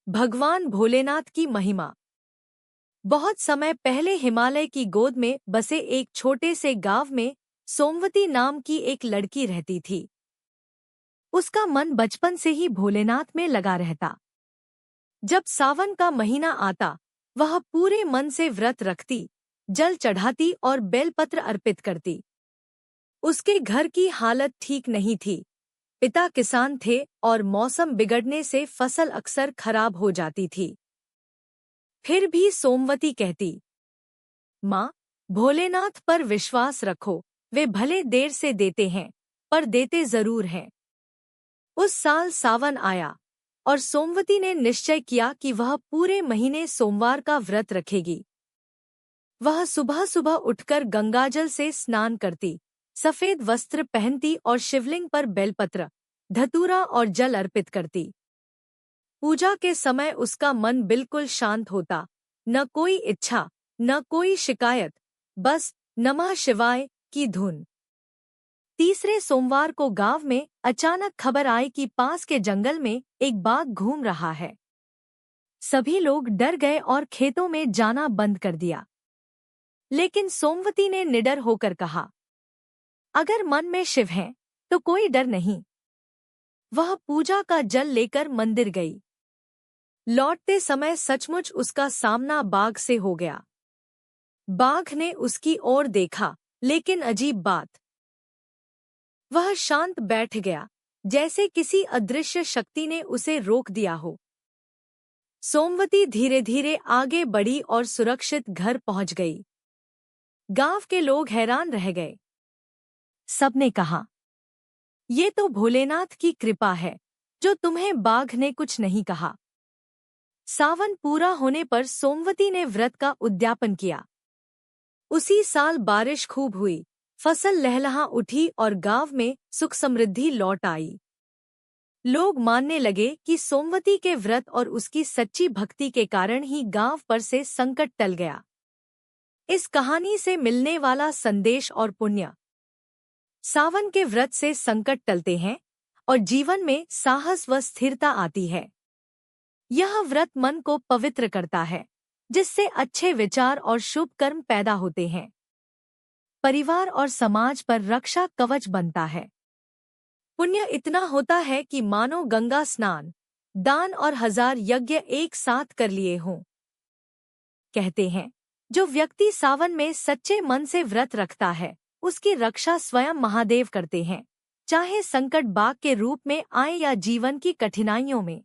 भगवान भोलेनाथ की महिमा। बहुत समय पहले हिमालय की गोद में बसे एक छोटे से गांव में सोमवती नाम की एक लड़की रहती थी। उसका मन बचपन से ही भोलेनाथ में लगा रहता। जब सावन का महीना आता, वह पूरे मन से व्रत रखती, जल चढ़ाती और बेलपत्र अर्पित करती। उसके घर की हालत ठीक नहीं थी। पिता किसान थे और मौसम बिगड़ने से फसल अक्सर खराब हो जाती थी। फिर भी सोमवती कहती, माँ, भोलेनाथ पर विश्वास रखो, वे भले देर से देते हैं, पर देते जरूर हैं। उस साल सावन आया और सोमवती ने निश्चय किया कि वह पूरे महीने सोमवार का व्रत रखेगी। वह सुबह सुबह उठकर गंगाजल से स्नान करती, सफेद वस्त्र पहनती और शिवलिंग पर बेलपत्र, धतूरा और जल अर्पित करती। पूजा के समय उसका मन बिल्कुल शांत होता, न कोई इच्छा, न कोई शिकायत, बस नमः शिवाय की धुन। तीसरे सोमवार को गांव में अचानक खबर आई कि पास के जंगल में एक बाघ घूम रहा है। सभी लोग डर गए और खेतों में जाना बंद कर दिया। लेकिन सोमवती ने निडर होकर कहा, अगर मन में शिव हैं, तो कोई डर नहीं। वह पूजा का जल लेकर मंदिर गई। लौटते समय सचमुच उसका सामना बाघ से हो गया। बाघ ने उसकी ओर देखा, लेकिन अजीब बात, वह शांत बैठ गया, जैसे किसी अदृश्य शक्ति ने उसे रोक दिया हो। सोमवती धीरे धीरे आगे बढ़ी और सुरक्षित घर पहुंच गई। गांव के लोग हैरान रह गए। सबने कहा, ये तो भोलेनाथ की कृपा है, जो तुम्हें बाघ ने कुछ नहीं कहा। सावन पूरा होने पर सोमवती ने व्रत का उद्यापन किया। उसी साल बारिश खूब हुई, फसल लहलहा उठी और गांव में सुख समृद्धि लौट आई। लोग मानने लगे कि सोमवती के व्रत और उसकी सच्ची भक्ति के कारण ही गांव पर से संकट टल गया। इस कहानी से मिलने वाला संदेश और पुण्य। सावन के व्रत से संकट टलते हैं और जीवन में साहस व स्थिरता आती है। यह व्रत मन को पवित्र करता है, जिससे अच्छे विचार और शुभ कर्म पैदा होते हैं। परिवार और समाज पर रक्षा कवच बनता है। पुण्य इतना होता है कि मानो गंगा स्नान, दान और 1000 यज्ञ एक साथ कर लिए हों। कहते हैं, जो व्यक्ति सावन में सच्चे मन से व्रत रखता है, उसकी रक्षा स्वयं महादेव करते हैं, चाहे संकट बाघ के रूप में आए या जीवन की कठिनाइयों में।